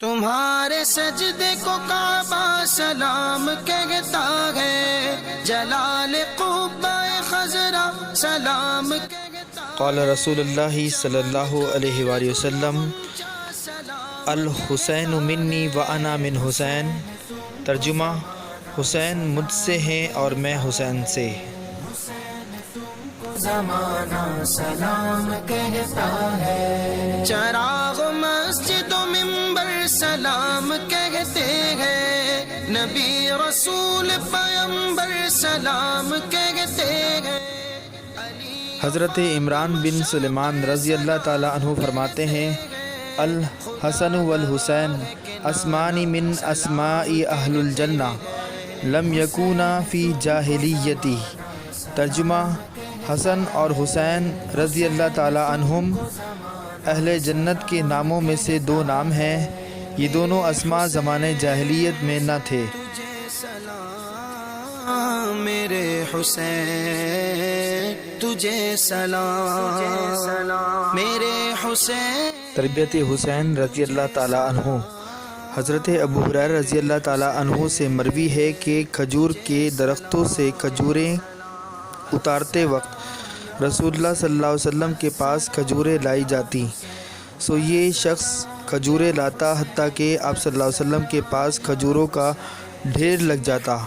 تمہارے سجدے کو کعبہ سلام کہتا ہے، جلال قبہ خضرا سلام کہتا ہے۔ قال رسول اللہ صلی اللہ علیہ وآلہ وسلم الحسین منی وانا من حسین۔ ترجمہ: حسین مجھ سے ہیں اور میں حسین سے۔ زمانہ سلام کہتا ہے، چراغ مسجد و ممبر سلام کہتے ہیں، نبی رسول پیمبر سلام کہتے ہیں۔ حضرت عمران بن سلیمان رضی اللہ تعالیٰ عنہ فرماتے ہیں الحسن والحسین اسمان من اسماء اہل الجنہ لم یکونا فی جاہلیتی۔ ترجمہ: حسن اور حسین رضی اللہ تعالیٰ عنہم اہل جنت کے ناموں میں سے دو نام ہیں، یہ دونوں اسماء زمانے جاہلیت میں نہ تھے۔ میرے حسین تجھے سلام، میرے حسین۔ تربیت حسین رضی اللہ تعالیٰ عنہ۔ حضرت ابو ہریرہ رضی اللہ تعالیٰ عنہ سے مروی ہے کہ کھجور کے درختوں سے کھجوریں اتارتے وقت رسول اللہ صلی اللہ علیہ وسلم کے پاس کھجوریں لائی جاتی، سو یہ شخص کھجوریں لاتا حتیٰ کہ آپ صلی اللہ علیہ وسلم کے پاس کھجوروں کا ڈھیر لگ جاتا۔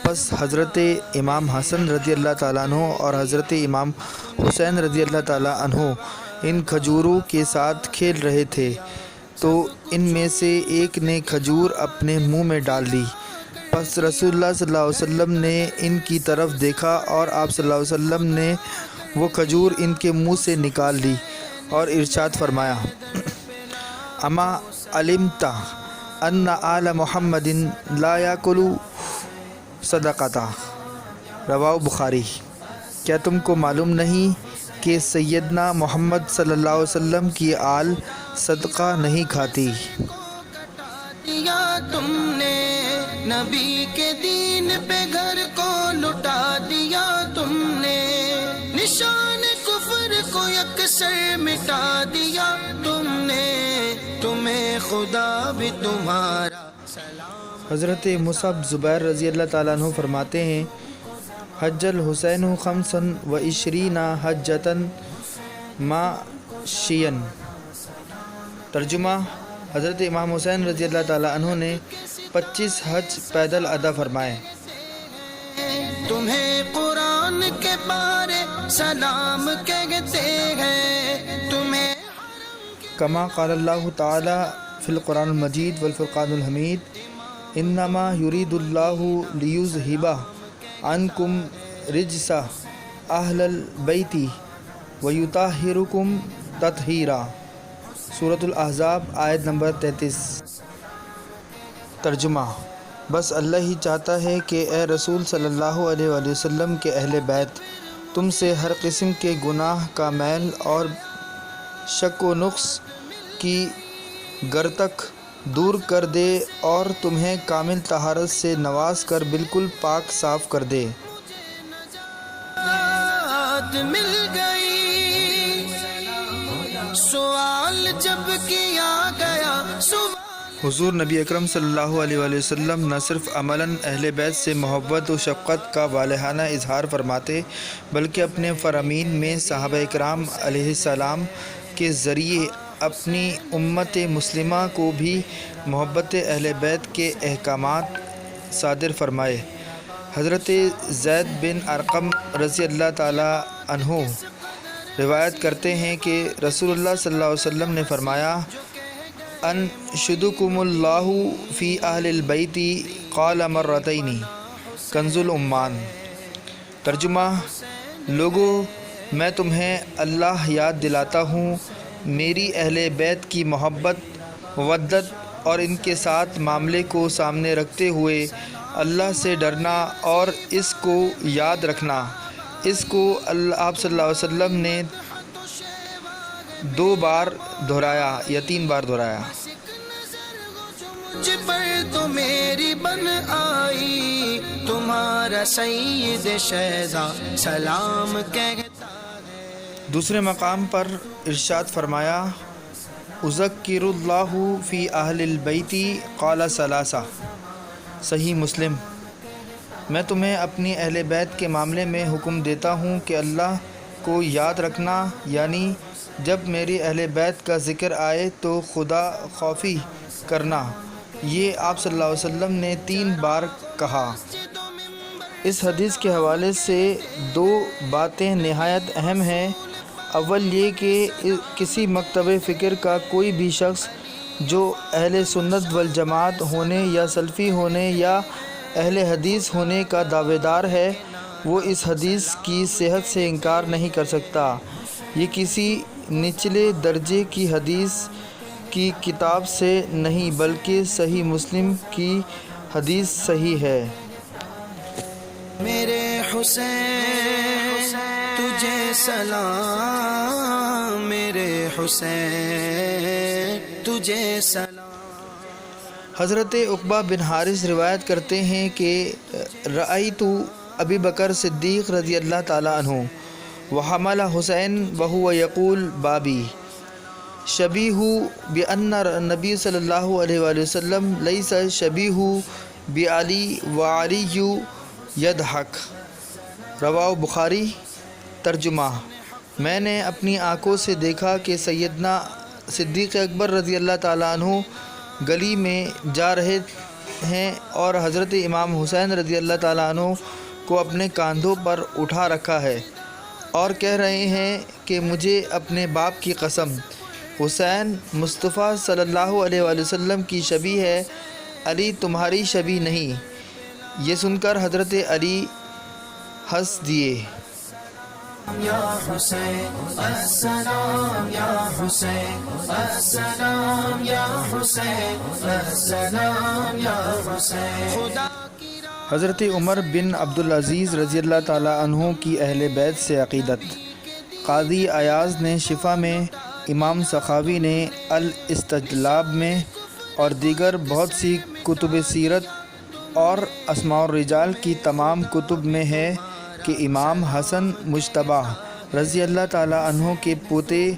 پس حضرت امام حسن رضی اللہ تعالیٰ عنہ اور حضرت امام حسین رضی اللہ تعالیٰ عنہ ان کھجوروں کے ساتھ کھیل رہے تھے تو ان میں سے ایک نے کھجور اپنے منہ میں ڈال لی۔ پس رسول اللہ صلی اللہ علیہ وسلم نے ان کی طرف دیکھا اور آپ صلی اللہ علیہ وسلم نے وہ کھجور ان کے منہ سے نکال لی اور ارشاد فرمایا اما علمت ان آل محمد لا یاکلوا صدقۃ، رواہ بخاری۔ کیا تم کو معلوم نہیں کہ سیدنا محمد صلی اللہ علیہ وسلم کی آل صدقہ نہیں کھاتی؟ دیا تم نے نبی کے دین پہ گھر کو لٹا دیا تم نے، نشان کفر کو یکسر مٹا دیا تم نے، تمہیں خدا بھی تمہارا سلام۔ حضرت مصعب زبیر رضی اللہ تعالیٰ عنہ فرماتے ہیں حج الحسین خمسا و عشرین حجۃ ماشیا۔ ترجمہ: حضرت امام حسین رضی اللہ تعالیٰ عنہ نے 25 حج پیدل ادا فرمائے۔ تمہیں قرآن کے پارے سلام کہتے ہیں، تمہیں کما قال اللہ تعالیٰ فی القرآن المجید والفرقان الحمید انما یرید اللہ لیذہب عنکم رجس اہل البیت ویطہرکم تطہیرا۔ سورۃ الاحزاب آیت نمبر 33۔ ترجمہ: بس اللہ ہی چاہتا ہے کہ اے رسول صلی اللہ علیہ وآلہ وسلم کے اہل بیت تم سے ہر قسم کے گناہ کا میل اور شک و نقص کی گرتک دور کر دے اور تمہیں کامل طہارت سے نواز کر بالکل پاک صاف کر دے۔ مل گئی سوال جب کیا گیا حضور نبی اکرم صلی اللہ علیہ وآلہ وسلم نہ صرف عملاً اہل بیت سے محبت و شفقت کا والہانہ اظہار فرماتے بلکہ اپنے فرامین میں صحابہ کرام علیہ السلام کے ذریعے اپنی امت مسلمہ کو بھی محبت اہل بیت کے احکامات صادر فرمائے۔ حضرت زید بن ارقم رضی اللہ تعالیٰ عنہ روایت کرتے ہیں کہ رسول اللہ صلی اللہ علیہ وسلم نے فرمایا انشدکم اللہ فی اہل البیت قال مرتین، کنز الاممان۔ ترجمہ: لوگو میں تمہیں اللہ یاد دلاتا ہوں، میری اہل بیت کی محبت مودت اور ان کے ساتھ معاملے کو سامنے رکھتے ہوئے اللہ سے ڈرنا اور اس کو یاد رکھنا۔ اس کو آپ صلی اللہ علیہ وسلم نے 2 بار دہرایا یا 3 بار دہرایا۔ مجھ پر تو میری بن آئی، تمہارا سید شہزا سلام کہتا ہے۔ دوسرے مقام پر ارشاد فرمایا اذکر اللہ فی اہل البیت قال ثلاثہ۔ صحیح مسلم۔ میں تمہیں اپنی اہل بیت کے معاملے میں حکم دیتا ہوں کہ اللہ کو یاد رکھنا، یعنی جب میری اہل بیت کا ذکر آئے تو خدا خوفی کرنا۔ یہ آپ صلی اللہ علیہ وسلم نے 3 بار کہا۔ اس حدیث کے حوالے سے 2 باتیں نہایت اہم ہیں۔ اول یہ کہ کسی مکتب فکر کا کوئی بھی شخص جو اہل سنت والجماعت ہونے یا سلفی ہونے یا اہل حدیث ہونے کا دعوے دار ہے، وہ اس حدیث کی صحت سے انکار نہیں کر سکتا۔ یہ کسی نچلے درجے کی حدیث کی کتاب سے نہیں بلکہ صحیح مسلم کی حدیث صحیح ہے۔ میرے حسین تجھے سلام، میرے حسین تجھے سلام۔ حضرت عقبہ بن حارث روایت کرتے ہیں کہ رأیت ابی بکر صدیق رضی اللہ تعالیٰ عنہ وحمل حسین وہو یقول بابی شبیہ بأن النبی صلی اللہ علیہ وآلہ وسلم لیس شبیہ بعلی وعلی یضحک۔ رواہ بخاری۔ ترجمہ: میں نے اپنی آنکھوں سے دیکھا کہ سیدنا صدیق اکبر رضی اللہ تعالیٰ عنہ گلی میں جا رہے ہیں اور حضرت امام حسین رضی اللہ تعالیٰ عنہ کو اپنے کاندھوں پر اٹھا رکھا ہے اور کہہ رہے ہیں کہ مجھے اپنے باپ کی قسم، حسین مصطفیٰ صلی اللہ علیہ وآلہ وسلم کی شبیہ ہے، علی تمہاری شبیہ نہیں۔ یہ سن کر حضرت علی ہنس دیے۔ یا حسین السلام، یا حسین السلام، یا حسین السلام، یا حسین۔ خدا حضرت عمر بن عبدالعزیز رضی اللہ تعالیٰ عنہ کی اہل بیت سے عقیدت۔ قاضی ایاز نے شفا میں، امام سخاوی نے الاستجلاب میں اور دیگر بہت سی کتب سیرت اور اسماء الرجال کی تمام کتب میں ہے کہ امام حسن مجتبی رضی اللہ تعالیٰ عنہ کے پوتے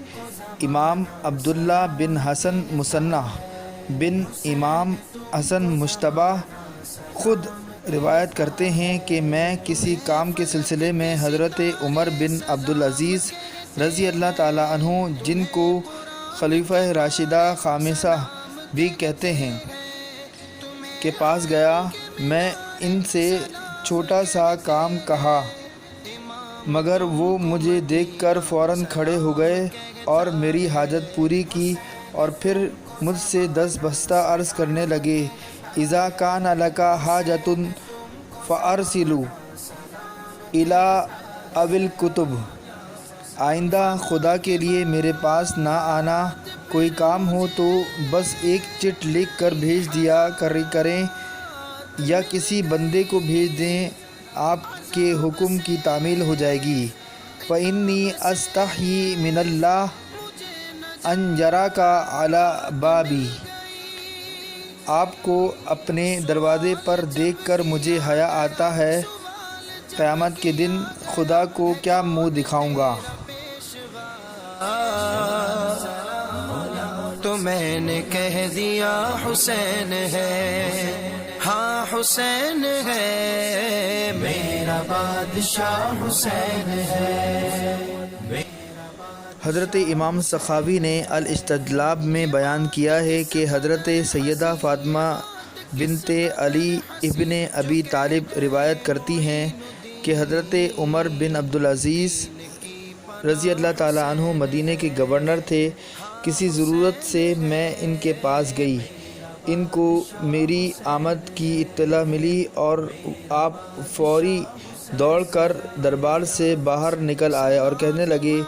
امام عبداللہ بن حسن مثنی بن امام حسن مجتبی خود روایت کرتے ہیں کہ میں کسی کام کے سلسلے میں حضرت عمر بن عبدالعزیز رضی اللہ تعالیٰ عنہ، جن کو خلیفہ راشدہ خامسہ بھی کہتے ہیں، کے پاس گیا۔ میں ان سے چھوٹا سا کام کہا مگر وہ مجھے دیکھ کر فوراً کھڑے ہو گئے اور میری حاجت پوری کی اور پھر مجھ سے 10 بستہ عرض کرنے لگے، اذا کان لک حاجۃ فارسل الی ابی الکتب، آئندہ خدا کے لیے میرے پاس نہ آنا، کوئی کام ہو تو بس ایک چٹ لکھ کر بھیج دیا کریں یا کسی بندے کو بھیج دیں، آپ کے حکم کی تعمیل ہو جائے گی۔ فإنی استحیی من اللہ ان یراک علی بابی، آپ کو اپنے دروازے پر دیکھ کر مجھے حیا آتا ہے، قیامت کے دن خدا کو کیا منہ دکھاؤں گا۔ تو میں نے کہہ دیا حسین ہے، ہاں حسین ہے، میرا بادشاہ حسین ہے۔ حضرت امام سخاوی نے الاستجلاب میں بیان کیا ہے کہ حضرت سیدہ فاطمہ بنت علی ابن ابی طالب روایت کرتی ہیں کہ حضرت عمر بن عبدالعزیز رضی اللہ تعالیٰ عنہ مدینہ کے گورنر تھے۔ کسی ضرورت سے میں ان کے پاس گئی، ان کو میری آمد کی اطلاع ملی اور آپ فوری دوڑ کر دربار سے باہر نکل آئے اور کہنے لگے،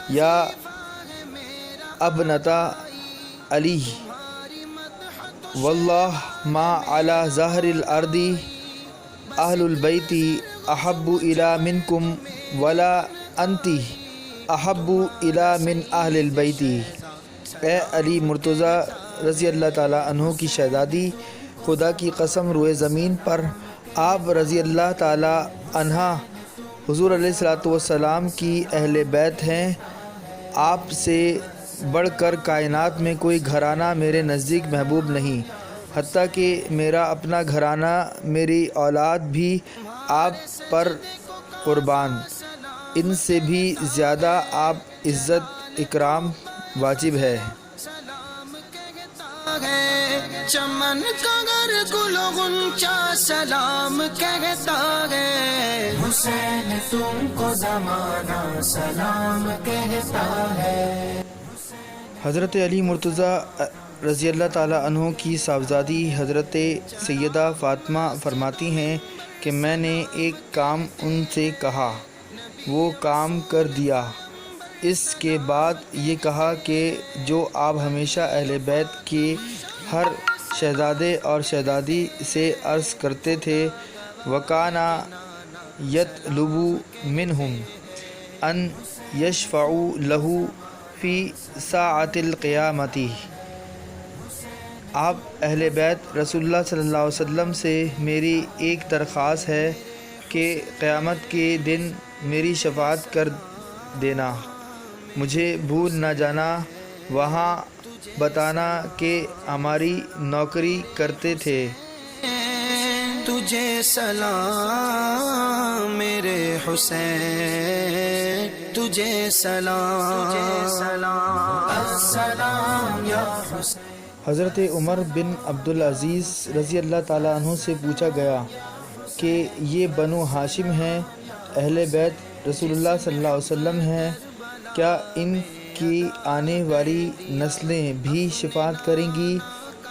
یا ابنتا علی، واللہ ما علی ظہر الارض اہل البیت احب الی منکم ولا انتی احب الی من اہل البیت۔ اے علی مرتضیٰ رضی اللہ تعالیٰ عنہ کی شہزادی، خدا کی قسم روئے زمین پر آپ رضی اللہ تعالیٰ عنہ حضور علیہ الصلوۃ والسلام کی اہل بیت ہیں، آپ سے بڑھ کر کائنات میں کوئی گھرانہ میرے نزدیک محبوب نہیں، حتیٰ کہ میرا اپنا گھرانہ، میری اولاد بھی آپ پر قربان، ان سے بھی زیادہ آپ عزت اکرام واجب ہے۔ چمن کا گر گل غنچہ سلام کہتا ہے، حسین تم کو زمانہ سلام کہتا ہے۔ حضرت علی مرتضیٰ رضی اللہ تعالیٰ عنہ کی صاحبزادی حضرت سیدہ فاطمہ فرماتی ہیں کہ میں نے ایک کام ان سے کہا، وہ کام کر دیا۔ اس کے بعد یہ کہا کہ جو آپ ہمیشہ اہل بیت کے ہر شہزادے اور شہزادی سے عرض کرتے تھے، وَكَانَ يَطْلُبُ مِنْهُمْ أَنْ يَشْفَعُوا لَهُ فِي سَاعَةِ الْقِيَامَةِ۔ آپ اہل بیت رسول اللہ صلی اللہ علیہ وسلم سے میری ایک درخواست ہے کہ قیامت کے دن میری شفاعت کر دینا، مجھے بھول نہ جانا، وہاں بتانا کہ ہماری نوکری کرتے تھے۔ تجھے سلام میرے حسین، تجھے سلام، السلام یا حسین۔ حضرت عمر بن عبدالعزیز رضی اللہ تعالیٰ عنہ سے پوچھا گیا کہ یہ بنو ہاشم ہیں، اہل بیت رسول اللہ صلی اللہ علیہ وسلم ہیں، کیا ان کی آنے والی نسلیں بھی شفاعت کریں گی؟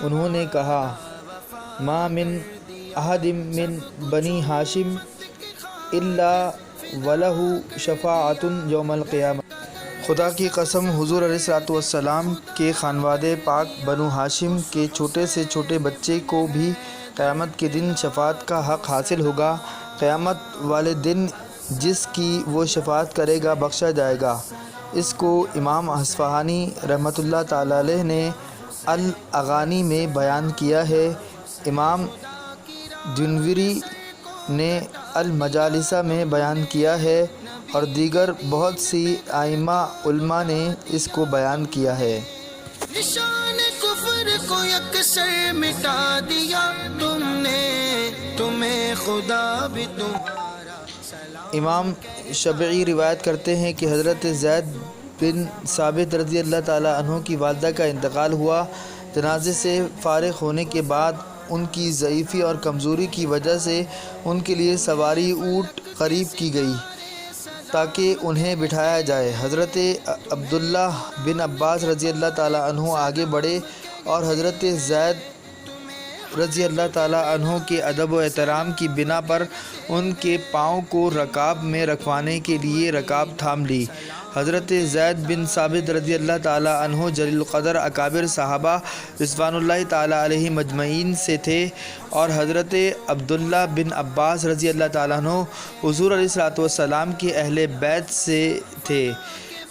انہوں نے کہا، ما من احد من بنی ہاشم الا ولہ شفاعت یوم القیامہ۔ خدا کی قسم، حضور علیہ الصلوۃ والسلام کے خانوادہ پاک بنو ہاشم کے چھوٹے سے چھوٹے بچے کو بھی قیامت کے دن شفاعت کا حق حاصل ہوگا۔ قیامت والے دن جس کی وہ شفاعت کرے گا بخشا جائے گا۔ اس کو امام اصفہانی رحمۃ اللہ تعالیٰ علیہ نے الاغانی میں بیان کیا ہے۔ امام دنوری نے المجالسہ میں بیان کیا ہے اور دیگر بہت سی ائمہ علماء نے اس کو بیان کیا ہے۔ نشان کفر کو یکسر مٹا دیا تم نے، تمہیں خدا بھی تمہارا سلام۔ امام شبعی روایت کرتے ہیں کہ حضرت زید بن ثابت رضی اللہ تعالیٰ عنہ کی والدہ کا انتقال ہوا۔ جنازے سے فارغ ہونے کے بعد ان کی ضعیفی اور کمزوری کی وجہ سے ان کے لیے سواری اونٹ قریب کی گئی تاکہ انہیں بٹھایا جائے۔ حضرت عبداللہ بن عباس رضی اللہ تعالیٰ عنہ آگے بڑھے اور حضرت زید رضی اللہ تعالیٰ عنہ کے ادب و احترام کی بنا پر ان کے پاؤں کو رکاب میں رکھوانے کے لیے رکاب تھام لی۔ حضرت زید بن ثابت رضی اللہ تعالیٰ عنہ جلیل القدر اکابر صحابہ رضوان اللہ تعالیٰ علیہ مجمعین سے تھے، اور حضرت عبداللہ بن عباس رضی اللہ تعالیٰ عنہ حضور علیہ الصلوۃ والسلام کے اہل بیت سے تھے،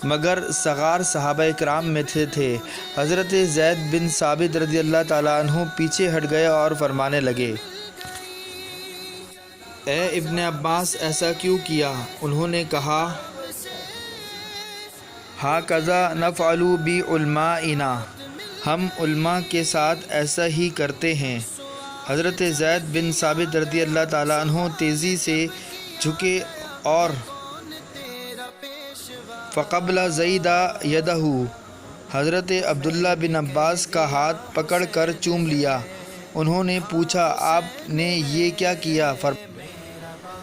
مگر صغار صحابہ کرام میں تھے۔ حضرت زید بن ثابت رضی اللہ تعالیٰ عنہ پیچھے ہٹ گئے اور فرمانے لگے، اے ابن عباس ایسا کیوں کیا؟ انہوں نے کہا، ہاکذا نفعل بعلمائنا، ہم علماء کے ساتھ ایسا ہی کرتے ہیں۔ حضرت زید بن ثابت رضی اللہ تعالیٰ عنہ تیزی سے جھکے اور فقبل زید یدہ، حضرت عبداللہ بن عباس کا ہاتھ پکڑ کر چوم لیا۔ انہوں نے پوچھا، آپ نے یہ کیا کیا؟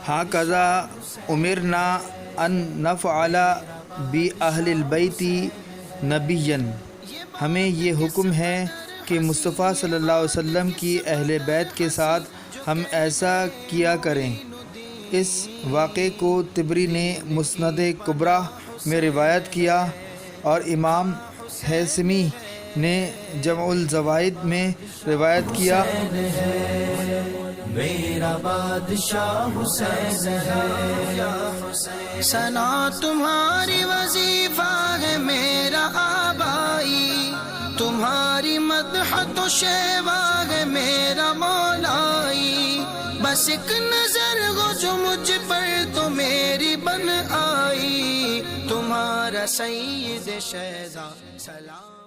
ہاکذا امرنا ان نفعل بأہل البیت نبیا، ہمیں یہ حکم ہے کہ مصطفیٰ صلی اللہ علیہ وسلم کی اہل بیت کے ساتھ ہم ایسا کیا کریں۔ اس واقعے کو طبری نے مسند کبریٰ میں روایت کیا اور امام ہیثمی نے جمع الزوائد میں روایت کیا۔ میرا بادشاہ حسین ہے، ثنا تمہاری وظیفہ ہے میرا آبائی، تمہاری مدح تو شیوا ہے میرا مولائی، بس ایک نظر ہو جو مجھ پر تو میری بن آئی، تمہارا تمہارا سید شہزا سلام